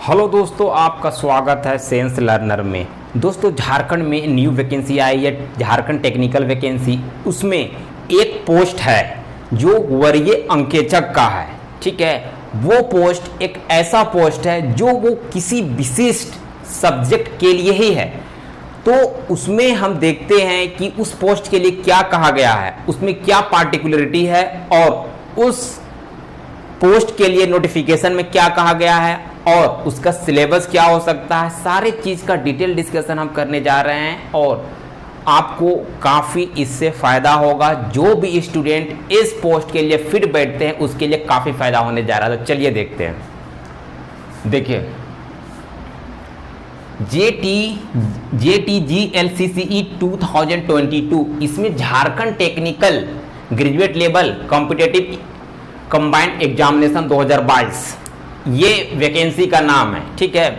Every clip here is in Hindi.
हेलो दोस्तों, आपका स्वागत है सेंस लर्नर में। दोस्तों, झारखंड में न्यू वैकेंसी आई है, झारखंड टेक्निकल वैकेंसी। उसमें एक पोस्ट है जो वरीय अंकेचक का है। ठीक है, वो पोस्ट एक ऐसा पोस्ट है जो वो किसी विशिष्ट सब्जेक्ट के लिए ही है। तो उसमें हम देखते हैं कि उस पोस्ट के लिए क्या कहा गया है, उसमें क्या पार्टिकुलरिटी है और उस पोस्ट के लिए नोटिफिकेशन में क्या कहा गया है और उसका सिलेबस क्या हो सकता है। सारे चीज़ का डिटेल डिस्कशन हम करने जा रहे हैं और आपको काफ़ी इससे फ़ायदा होगा। जो भी स्टूडेंट इस पोस्ट के लिए फिट बैठते हैं उसके लिए काफ़ी फ़ायदा होने जा रहा है। तो चलिए देखते हैं। देखिए, JTGLCCE 2022, इसमें Jharkhand technical graduate level competitive combined examination 2022 ये वैकेंसी का नाम है। ठीक है,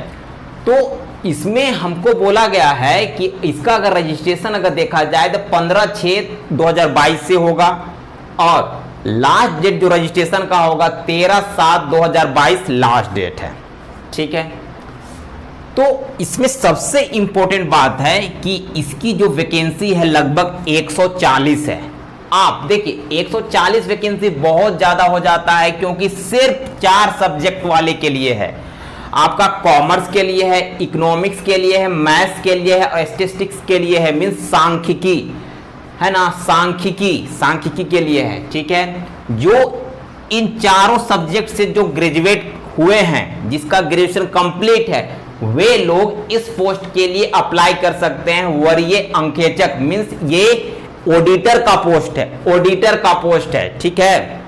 तो इसमें हमको बोला गया है कि इसका अगर रजिस्ट्रेशन अगर देखा जाए तो 15/6/2022 से होगा और लास्ट डेट जो रजिस्ट्रेशन का होगा 13/7/2022 लास्ट डेट है। ठीक है, तो इसमें सबसे इंपॉर्टेंट बात है कि इसकी जो वैकेंसी है लगभग 140 है। आप देखिए 140 वैकेंसी बहुत ज्यादा हो जाता है क्योंकि सिर्फ 4 सब्जेक्ट वाले के लिए है। आपका कॉमर्स के लिए है, इकोनॉमिक्स के लिए है, मैथ्स के लिए है और स्टैटिस्टिक्स के लिए है, मींस सांख्यिकी है ना, सांख्यिकी के लिए है। ठीक है, जो इन चारों सब्जेक्ट से जो ग्रेजुएट हुए हैं, जिसका ग्रेजुएशन कंप्लीट है, वे लोग इस पोस्ट के लिए अप्लाई कर सकते हैं। वरीय अंकेचक मींस ये ऑडिटर का पोस्ट है, ऑडिटर का पोस्ट है। ठीक है,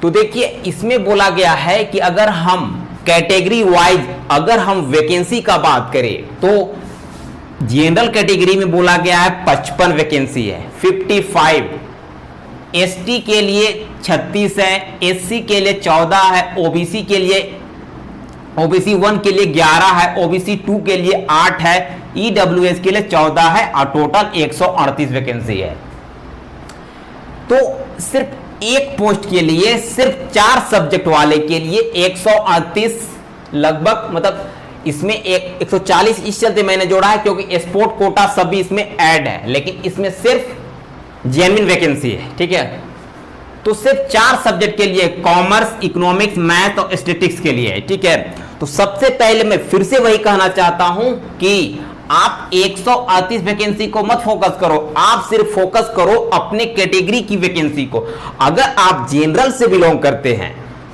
तो देखिए इसमें बोला गया है कि अगर हम कैटेगरी वाइज अगर हम वैकेंसी का बात करें तो जनरल कैटेगरी में बोला गया है 55 वैकेंसी है, 55। एसटी के लिए 36 है, एससी के लिए 14 है, ओबीसी के लिए ओबीसी 1 के लिए 11 है, ओबीसी 2 के लिए 8 है, ईडब्ल्यूएस के लिए 14 है और टोटल 138 वैकेंसी है। तो सिर्फ एक पोस्ट के लिए, सिर्फ 4 सब्जेक्ट वाले के लिए 138 लगभग, मतलब इसमें 140 इस चलते मैंने जोड़ा है क्योंकि स्पोर्ट कोटा सभी इसमें ऐड है, लेकिन इसमें सिर्फ जेन्युइन वैकेंसी है। ठीक है, तो सिर्फ 4 सब्जेक्ट के लिए, कॉमर्स, इकोनॉमिक्स, मैथ और स्टैटिस्टिक्स के लिए है। ठीक है, तो सबसे पहले मैं फिर से वही कहना चाहता हूं कि आप 138 वैकेंसी को मत फोकस करो, आप सिर्फ फोकस करो अपने कैटेगरी की वैकेंसी को। अगर आप जनरल से बिलोंग करते हैं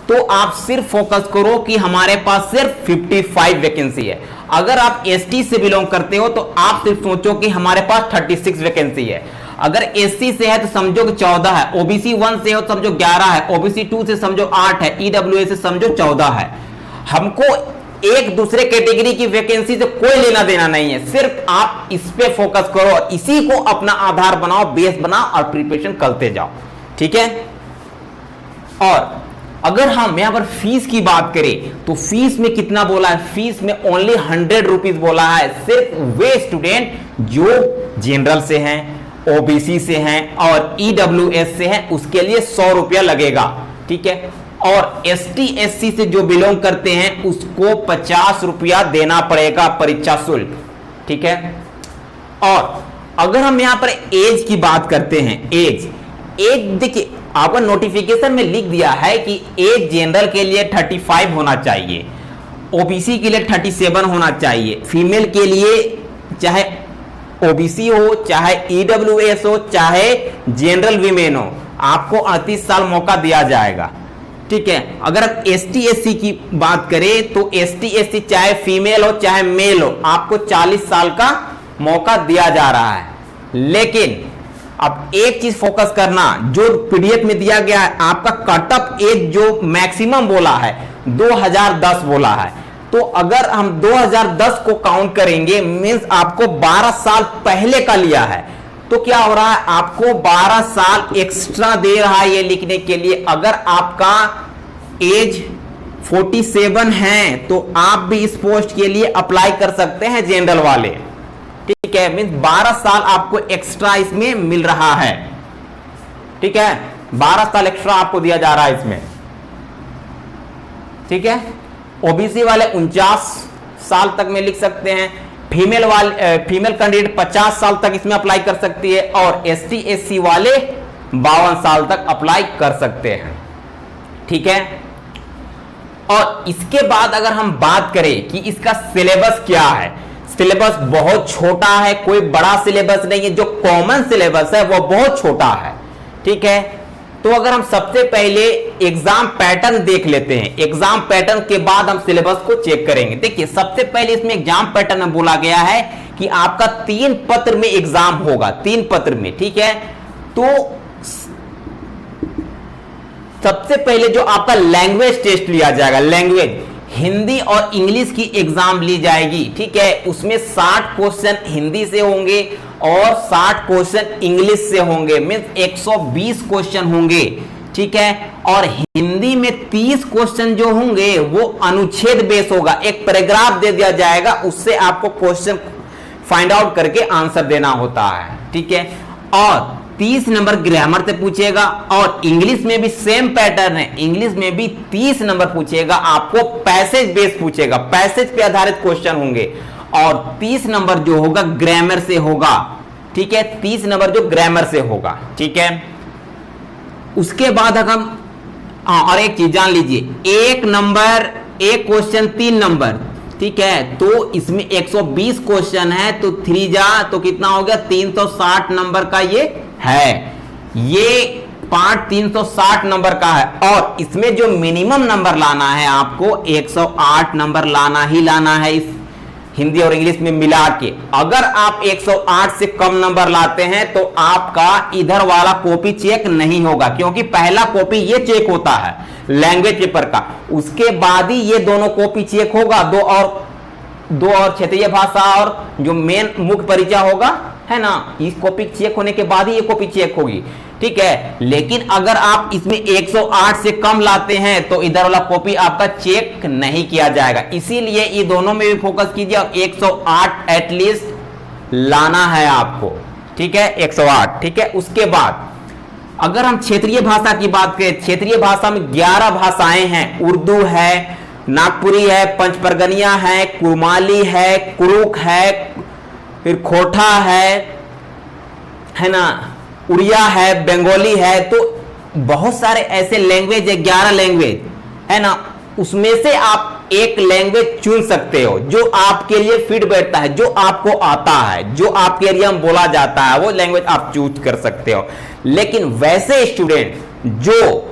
तो आप सिर्फ फोकस करो कि हमारे पास सिर्फ 55 वैकेंसी है। अगर आप एसटी से बिलोंग करते हो तो आप सिर्फ सोचो कि हमारे पास 36 वैकेंसी है। अगर एससी से है तो समझो कि 14 है, ओबीसी 1 से हो तो समझो 11 है, ओबीसी 2 से समझो 8 है, ईडब्ल्यूएस से समझो 14 है। हमको एक दूसरे कैटेगरी की वैकेंसी से कोई लेना देना नहीं है, सिर्फ आप इस पे फोकस करो, इसी को अपना आधार बनाओ, बेस बनाओ और प्रिपरेशन करते जाओ। ठीक है, और अगर हम यहां पर फीस की बात करें तो फीस में कितना बोला है, फीस में ओनली 100 रुपीज बोला है। सिर्फ वे स्टूडेंट जो जनरल से हैं, ओबीसी से हैं और ईडब्ल्यूएस से हैं उसके लिए 100 रुपया लगेगा। ठीक है, और एसटी एससी से जो बिलोंग करते हैं उसको 50 रुपया देना पड़ेगा परीक्षा शुल्क। ठीक है, और अगर हम यहां पर एज की बात करते हैं, एज देखिए आपका नोटिफिकेशन में लिख दिया है कि एज जनरल के लिए 35 होना चाहिए, ओबीसी के लिए 37 होना चाहिए, फीमेल के लिए चाहे ओबीसी हो, चाहे ईडब्ल्यूएस हो, चाहे जनरल वीमेन हो, आपको 38 साल मौका दिया जाएगा। ठीक है, अगर आप एसटी एससी की बात करें तो एसटी एससी चाहे फीमेल हो चाहे मेल हो, आपको 40 साल का मौका दिया जा रहा है। लेकिन अब एक चीज फोकस करना, जो पीडीएफ में दिया गया है आपका कट ऑफ एज जो मैक्सिमम बोला है 2010 बोला है। तो अगर हम 2010 को काउंट करेंगे मींस आपको 12 साल पहले का लिया है, तो क्या हो रहा है, आपको 12 साल एक्स्ट्रा दे रहा है ये लिखने के लिए। अगर आपका एज 47 है तो आप भी इस पोस्ट के लिए अप्लाई कर सकते हैं, जनरल वाले। ठीक है, मींस 12 साल आपको एक्स्ट्रा इसमें मिल रहा है। ठीक है, 12 साल एक्स्ट्रा आपको दिया जा रहा है इसमें। ठीक है, ओबीसी वाले 49 साल तक में लिख सकते हैं, फीमेल कैंडिडेट 50 साल तक इसमें अप्लाई कर सकती है, और एसटी एससी वाले 52 साल तक अप्लाई कर सकते हैं। ठीक है, और इसके बाद अगर हम बात करें कि इसका सिलेबस क्या है, सिलेबस बहुत छोटा है, कोई बड़ा सिलेबस नहीं है, जो कॉमन सिलेबस है वो बहुत छोटा है। ठीक है, तो अगर हम सबसे पहले एग्जाम पैटर्न देख लेते हैं, एग्जाम पैटर्न के बाद हम सिलेबस को चेक करेंगे। देखिए सबसे पहले इसमें एग्जाम पैटर्न में बोला गया है कि आपका 3 पत्र में एग्जाम होगा, 3 पत्र में। ठीक है, तो सबसे पहले जो आपका लैंग्वेज टेस्ट लिया जाएगा, लैंग्वेज हिंदी और इंग्लिश की एग्जाम ली जाएगी। ठीक है, उसमें 60 क्वेश्चन हिंदी से होंगे और 60 क्वेश्चन इंग्लिश से होंगे, मींस 120 क्वेश्चन होंगे। ठीक है, और हिंदी में 30 क्वेश्चन जो होंगे वो अनुच्छेद बेस होगा, एक पैराग्राफ दे दिया जाएगा, उससे आपको क्वेश्चन फाइंड आउट करके आंसर देना होता है। ठीक है, और 30 नंबर ग्रामर से पूछेगा, और इंग्लिश में भी सेम पैटर्न है, इंग्लिश में भी 30 नंबर पूछेगा, आपको पैसेज बेस पूछेगा, पैसेज पे आधारित क्वेश्चन होंगे, और 30 नंबर जो होगा ग्रामर से होगा। ठीक है, 30 नंबर जो ग्रामर से होगा। ठीक है, उसके बाद अगर हम और एक चीज जान लीजिए, एक नंबर एक क्वेश्चन 3 नंबर। ठीक है, तो इसमें 120 क्वेश्चन है, तो 3 जा तो कितना हो गया, 360 नंबर का ये है, ये पार्ट 360 नंबर का है, और इसमें जो मिनिमम नंबर लाना है आपको 108 नंबर लाना ही लाना है, इस हिंदी और इंग्लिश में मिला के। अगर आप 108 से कम नंबर लाते हैं तो आपका इधर वाला कॉपी चेक नहीं होगा, क्योंकि पहला कॉपी ये चेक होता है लैंग्वेज पेपर का, उसके बाद ही ये दोनों कॉपी चेक होगा, दो और क्षेत्रीय भाषा और जो मेन मुख्य परिचय होगा, है ना, इस कॉपी चेक होने के बाद ही ये कॉपी चेक होगी। ठीक है, लेकिन अगर आप इसमें 108 से कम लाते हैं तो इधर वाला कॉपी आपका चेक नहीं किया जाएगा, इसीलिए ये दोनों में भी फोकस कीजिए, और 108 एटलीस्ट लाना है आपको। ठीक है, 108। ठीक है, उसके बाद अगर हम क्षेत्रीय भाषा की बात करें, क्षेत्रीय भाषा में 11 भाषाएं हैं, उर्दू है, नागपुरी है, पंचपरगनिया है, कुमाली है, कुरुक है, फिर खोटा है ना, उड़िया है, बंगाली है, तो बहुत सारे ऐसे लैंग्वेज है, 11 लैंग्वेज है ना, उसमें से आप एक लैंग्वेज चुन सकते हो जो आपके लिए फिट बैठता है, जो आपको आता है, जो आपके एरिया में बोला जाता है, वो लैंग्वेज आप चूज कर सकते हो। लेकिन वैसे स्टूडेंट जो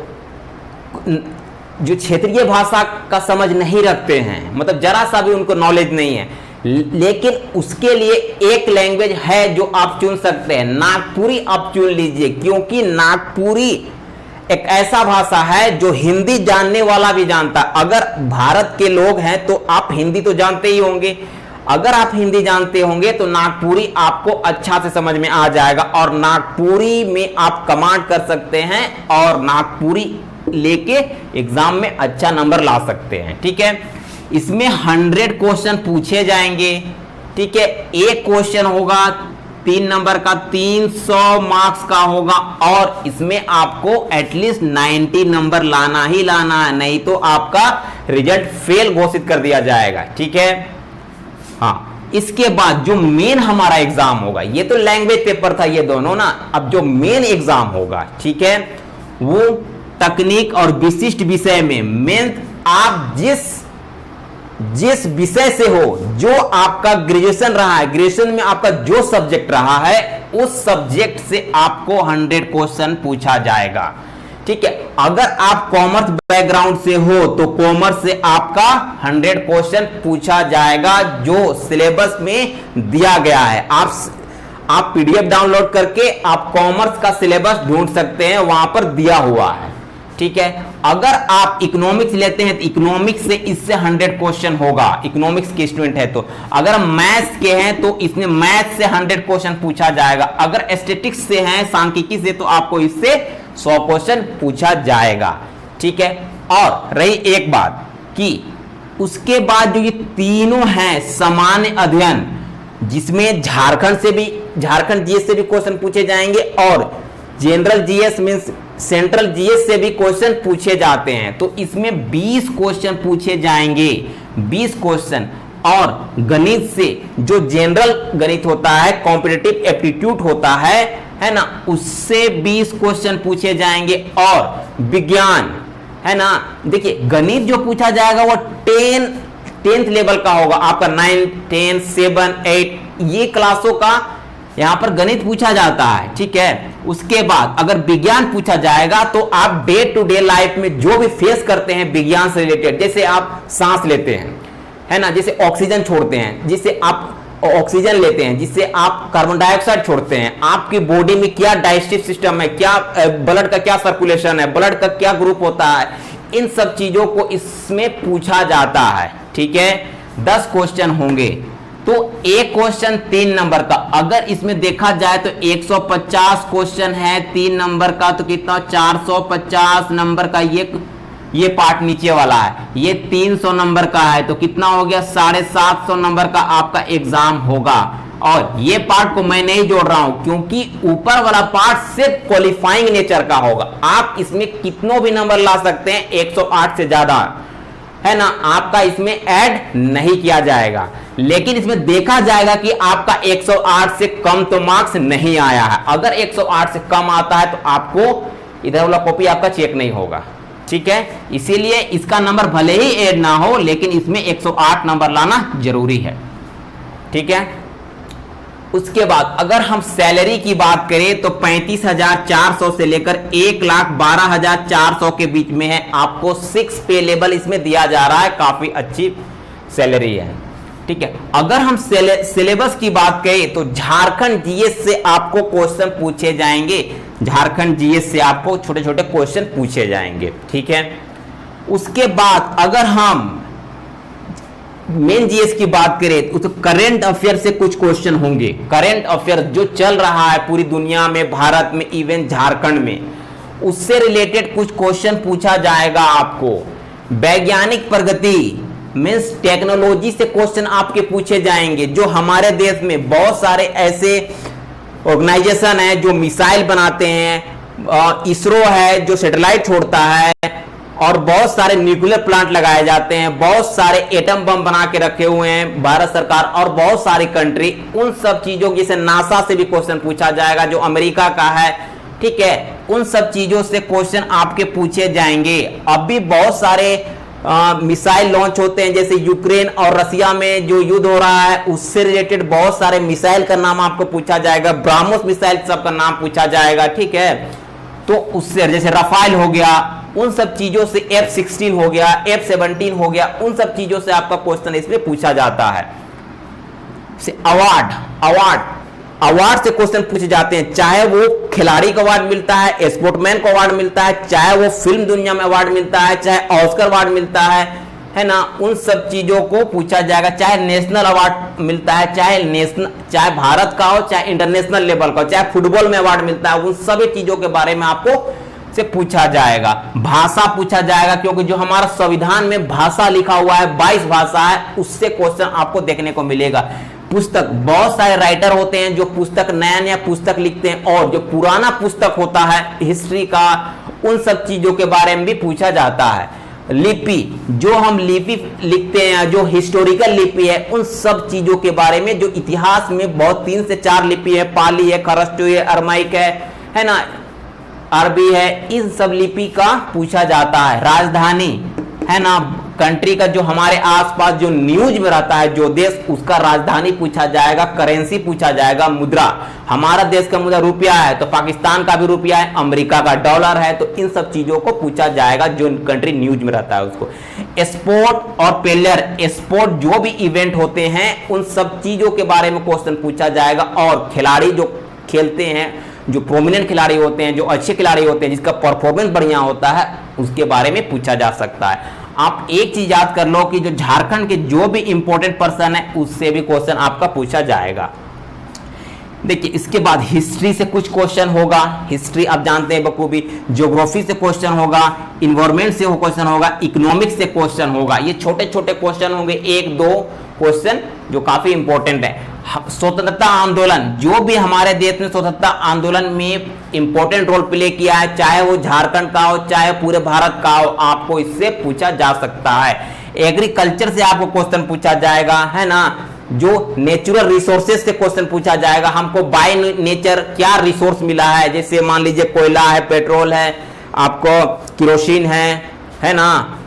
क्षेत्रीय भाषा का समझ नहीं रखते हैं, मतलब जरा सा भी उनको नॉलेज नहीं है, लेकिन उसके लिए एक लैंग्वेज है जो आप चुन सकते हैं, नागपुरी आप चुन लीजिए, क्योंकि नागपुरी एक ऐसा भाषा है जो हिंदी जानने वाला भी जानता है। अगर भारत के लोग हैं तो आप हिंदी तो जानते ही होंगे, अगर आप हिंदी जानते होंगे तो नागपुरी आपको अच्छा से समझ में आ जाएगा, और नागपुरी में आप कमांड कर सकते हैं और नागपुरी लेके एग्जाम में अच्छा नंबर ला सकते हैं। ठीक है, इसमें 100 क्वेश्चन पूछे जाएंगे। ठीक है, एक क्वेश्चन होगा 3 नंबर का, 300 मार्क्स का होगा, और इसमें आपको एटलीस्ट 90 नंबर लाना ही लाना है, नहीं तो आपका रिजल्ट फेल घोषित कर दिया जाएगा। ठीक है, हाँ, इसके बाद जो मेन हमारा एग्जाम होगा, ये तो लैंग्वेज पेपर था ये दोनों ना, अब जो मेन एग्जाम होगा, ठीक है, वो तकनीक और विशिष्ट विषय में, मेन आप जिस विषय से हो, जो आपका ग्रेजुएशन रहा है, ग्रेजुएशन में आपका जो सब्जेक्ट रहा है, उस सब्जेक्ट से आपको 100 क्वेश्चन पूछा जाएगा। ठीक है, अगर आप कॉमर्स बैकग्राउंड से हो तो कॉमर्स से आपका 100 क्वेश्चन पूछा जाएगा, जो सिलेबस में दिया गया है। आप पीडीएफ डाउनलोड करके आप कॉमर्स का सिलेबस ढूंढ सकते हैं, वहां पर दिया हुआ है। ठीक है, अगर आप इकोनॉमिक्स लेते हैं तो इकोनॉमिक्स से इससे 100 क्वेश्चन होगा, इकोनॉमिक्स के स्टूडेंट है तो। अगर मैथ्स के हैं तो इसमें मैथ्स से 100 क्वेश्चन पूछा जाएगा। अगर स्टैटिस्टिक्स से हैं, सांख्यिकी से, तो आपको इससे 100 क्वेश्चन पूछा जाएगा। ठीक है, और रही एक बात कि उसके बाद जो ये तीनों हैं सामान्य अध्ययन, जिसमें झारखंड जीएस से भी क्वेश्चन पूछे जाएंगे, और general GS means central GS से भी क्वेश्चन पूछे जाते हैं। तो इसमें 20 क्वेश्चन पूछे जाएंगे, 20 क्वेश्चन। और गणित से जो जनरल गणित होता है, कॉम्पिटिटिव एप्टीट्यूड होता है ना, उससे 20 क्वेश्चन पूछे जाएंगे। और विज्ञान है ना, देखिए गणित जो पूछा जाएगा वो 10th लेवल का होगा, आपका 9, 10, 7, 8 ये क्लासों का यहां पर गणित पूछा जाता है, ठीक है। उसके बाद अगर विज्ञान पूछा जाएगा तो आप डे टू डे लाइफ में जो भी फेस करते हैं विज्ञान से रिलेटेड, जैसे आप सांस लेते हैं, है ना, जिससे ऑक्सीजन छोड़ते हैं, जिससे आप ऑक्सीजन लेते हैं, जिससे आप कार्बन डाइऑक्साइड छोड़ते हैं, आपकी बॉडी में क्या डाइजेस्टिव सिस्टम है, क्या ब्लड का क्या सर्कुलेशन है, ब्लड का क्या ग्रुप होता है, इन सब चीजों को इसमें पूछा जाता है, ठीक है। 10 क्वेश्चन होंगे। तो एक क्वेश्चन 3 नंबर का, अगर इसमें देखा जाए तो 150 क्वेश्चन है 3 नंबर का, तो कितना 450 नंबर का ये पार्ट नीचे वाला है, ये 300 नंबर का है, तो कितना हो गया 750 नंबर का आपका एग्जाम होगा। और ये पार्ट को मैं नहीं जोड़ रहा हूं क्योंकि ऊपर वाला पार्ट सिर्फ क्वालिफाइंग नेचर का होगा। आप इसमें कितनों भी नंबर ला सकते हैं, 108 से ज्यादा, है ना, आपका इसमें ऐड नहीं किया जाएगा। लेकिन इसमें देखा जाएगा कि आपका 108 से कम तो मार्क्स नहीं आया है। अगर 108 से कम आता है तो आपको इधर वाला कॉपी आपका चेक नहीं होगा, ठीक है। इसीलिए इसका नंबर भले ही ऐड ना हो लेकिन इसमें 108 नंबर लाना जरूरी है, ठीक है। उसके बाद अगर हम सैलरी की बात करें तो 35,400 से लेकर 1,12,400 के बीच में है। आपको 6 पे लेवल इसमें दिया जा रहा है, काफी अच्छी सैलरी है, ठीक है। अगर हम सिलेबस की बात करें तो झारखंड जीएस से आपको क्वेश्चन पूछे जाएंगे, झारखंड जीएस से आपको छोटे छोटे क्वेश्चन पूछे जाएंगे, ठीक है। उसके बाद अगर हम मेन जीएस की बात करें तो करंट अफेयर से कुछ क्वेश्चन होंगे। करंट अफेयर जो चल रहा है पूरी दुनिया में, भारत में, इवन झारखंड में, उससे रिलेटेड कुछ क्वेश्चन पूछा जाएगा आपको। वैज्ञानिक प्रगति मीन्स टेक्नोलॉजी से क्वेश्चन आपके पूछे जाएंगे। जो हमारे देश में बहुत सारे ऐसे ऑर्गेनाइजेशन है जो मिसाइल बनाते हैं, इसरो है जो सैटेलाइट छोड़ता है, और बहुत सारे न्यूक्लियर प्लांट लगाए जाते हैं, बहुत सारे एटम बम बना के रखे हुए हैं भारत सरकार और बहुत सारी कंट्री। उन सब चीजों की, जैसे नासा से भी क्वेश्चन पूछा जाएगा जो अमेरिका का है, ठीक है। उन सब चीजों से क्वेश्चन आपके पूछे जाएंगे। अब भी बहुत सारे मिसाइल लॉन्च होते हैं, जैसे यूक्रेन और रसिया में जो युद्ध हो रहा है उससे रिलेटेड बहुत सारे मिसाइल का नाम आपको पूछा जाएगा, ब्राह्मोस मिसाइल सबका नाम पूछा जाएगा, ठीक है। तो उससे जैसे रफाल हो गया, उन सब चीजों से F-16 हो गया, F-17 हो गया, उन सब चीजों से आपका क्वेश्चन इसमें पूछा जाता है। अवार्ड से क्वेश्चन पूछे जाते हैं, चाहे वो खिलाड़ी को अवार्ड मिलता है, स्पोर्टमैन को अवार्ड मिलता है, चाहे वो फिल्म दुनिया में अवार्ड मिलता है, चाहे ऑस्कर अवार्ड मिलता है ना, उन सब चीजों को पूछा जाएगा। चाहे नेशनल अवार्ड मिलता है, चाहे भारत का हो, चाहे इंटरनेशनल लेवल का हो, चाहे फुटबॉल में अवार्ड मिलता है, उन सभी चीजों के बारे में आपको से पूछा जाएगा। भाषा पूछा जाएगा क्योंकि जो हमारा संविधान में भाषा लिखा हुआ है 22 भाषा है, उससे क्वेश्चन आपको देखने को मिलेगा। पुस्तक, बहुत सारे राइटर होते हैं जो पुस्तक नया नया पुस्तक लिखते हैं, और जो पुराना पुस्तक होता है हिस्ट्री का, उन सब चीजों के बारे में भी पूछा जाता है। लिपि, जो हम लिपि लिखते हैं, जो हिस्टोरिकल लिपि है, उन सब चीजों के बारे में, जो इतिहास में बहुत 3 से 4 लिपि है, पाली है, खरस्टू है, अरमाइक है ना, अरबी है, इन सब लिपि का पूछा जाता है। राजधानी है ना, कंट्री का जो हमारे आसपास जो न्यूज में रहता है जो देश, उसका राजधानी पूछा जाएगा। करेंसी पूछा जाएगा, मुद्रा, हमारा देश का मुद्रा रुपया है तो पाकिस्तान का भी रुपया है, अमेरिका का डॉलर है, तो इन सब चीजों को पूछा जाएगा जो कंट्री न्यूज में रहता है उसको। स्पोर्ट और प्लेयर, स्पोर्ट जो भी इवेंट होते हैं उन सब चीजों के बारे में क्वेश्चन पूछा जाएगा। और खिलाड़ी जो खेलते हैं, जो प्रोमिनेंट खिलाड़ी होते हैं, जो अच्छे खिलाड़ी होते हैं, जिसका परफॉर्मेंस बढ़िया होता है, उसके बारे में पूछा जा सकता है। आप एक चीज याद कर लो कि जो झारखंड के जो भी इंपॉर्टेंट पर्सन है उससे भी क्वेश्चन आपका पूछा जाएगा। देखिए इसके बाद हिस्ट्री से कुछ क्वेश्चन होगा। हिस्ट्री आप जानते हैं बखूबी। ज्योग्राफी से क्वेश्चन होगा, इन्वायरमेंट से क्वेश्चन होगा, इकोनॉमिक्स से क्वेश्चन होगा। ये छोटे छोटे क्वेश्चन होंगे, 1-2 क्वेश्चन जो काफी इंपॉर्टेंट है। स्वतंत्रता आंदोलन, जो भी हमारे देश में स्वतंत्रता आंदोलन में इंपॉर्टेंट रोल प्ले किया है, चाहे वो झारखंड का हो चाहे पूरे भारत का हो, आपको इससे पूछा जा सकता है। एग्रीकल्चर से आपको क्वेश्चन पूछा जाएगा, है ना। जो नेचुरल रिसोर्सेज से क्वेश्चन पूछा जाएगा, हमको बाय नेचर क्या रिसोर्स मिला है, जैसे मान लीजिए कोयला है, पेट्रोल है, आपको केरोसिन है ना,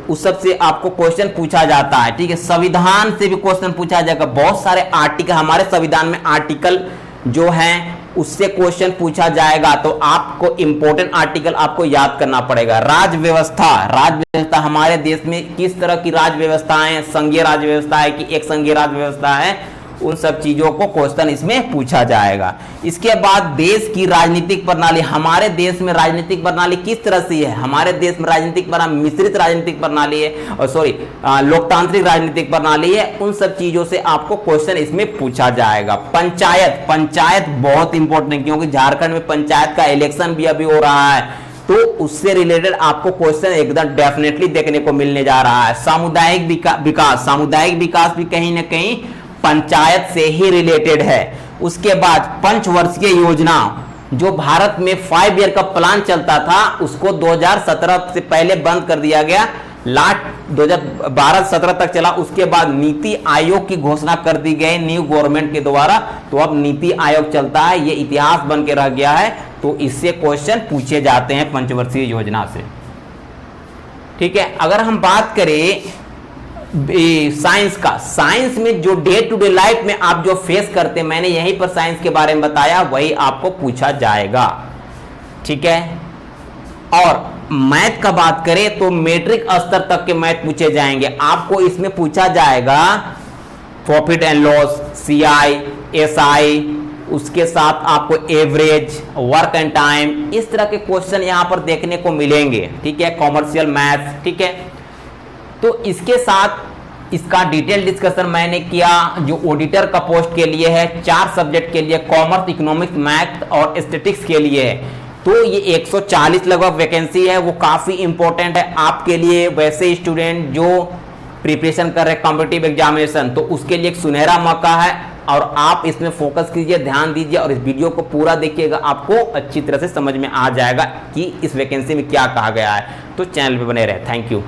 उस सब से आपको क्वेश्चन पूछा जाता है। ठीक है, संविधान से भी क्वेश्चन पूछा जाएगा, बहुत सारे आर्टिकल हमारे संविधान में आर्टिकल जो हैं उससे क्वेश्चन पूछा जाएगा। तो आपको इंपॉर्टेंट आर्टिकल आपको याद करना पड़ेगा। राज्य व्यवस्था हमारे देश में किस तरह की राज्य व्यवस्था है, संघीय राज्य व्यवस्था है कि एक संघीय राज्य व्यवस्था है, उन सब चीजों को क्वेश्चन इसमें पूछा जाएगा। इसके बाद देश की राजनीतिक प्रणाली, हमारे देश में राजनीतिक प्रणाली किस तरह से है। हमारे देश में राजनीतिक प्रणाली मिश्रित राजनीतिक प्रणाली है, और लोकतांत्रिक राजनीतिक प्रणाली है। उन सब चीजों से आपको क्वेश्चन इसमें पूछा जाएगा। पंचायत बहुत इंपॉर्टेंट है, क्योंकि झारखंड में पंचायत का इलेक्शन भी अभी हो रहा है, तो उससे रिलेटेड आपको क्वेश्चन एकदम डेफिनेटली देखने को मिलने जा रहा है। सामुदायिक विकास भी कहीं ना कहीं पंचायत से ही रिलेटेड है। उसके बाद पंचवर्षीय योजना, जो भारत में 5 ईयर का प्लान चलता था, उसको 2017 से पहले बंद कर दिया गया, लास्ट 2012-17 तक चला। उसके बाद नीति आयोग की घोषणा कर दी गई न्यू गवर्नमेंट के द्वारा, तो अब नीति आयोग चलता है, ये इतिहास बन के रह गया है। तो इससे क्वेश्चन पूछे जाते हैं पंचवर्षीय योजना से। ठीक है, अगर हम बात करें साइंस का, साइंस में जो डे टू डे लाइफ में आप जो फेस करते हैं, मैंने यहीं पर साइंस के बारे में बताया, वही आपको पूछा जाएगा। ठीक है, और मैथ का बात करें तो मैट्रिक स्तर तक के मैथ पूछे जाएंगे। आपको इसमें पूछा जाएगा profit and loss, CI, SI, उसके साथ आपको एवरेज, वर्क एंड टाइम, इस तरह के क्वेश्चन यहां पर देखने को मिलेंगे। ठीक है, कॉमर्शियल मैथ। ठीक है, तो इसके साथ इसका डिटेल डिस्कशन मैंने किया, जो ऑडिटर का पोस्ट के लिए है, 4 सब्जेक्ट के लिए, कॉमर्स, इकोनॉमिक्स, मैथ और स्टैटिस्टिक्स के लिए है। तो ये 140 लगभग वैकेंसी है, वो काफी इंपॉर्टेंट है आपके लिए। वैसे स्टूडेंट जो प्रिपरेशन कर रहे हैं कॉम्पिटिटिव एग्जामिनेशन, तो उसके लिए एक सुनहरा मौका है, और आप इसमें फोकस कीजिए, ध्यान दीजिए, और इस वीडियो को पूरा देखिएगा, आपको अच्छी तरह से समझ में आ जाएगा कि इस वैकेंसी में क्या कहा गया है। तो चैनल पे बने रहे। Thank you.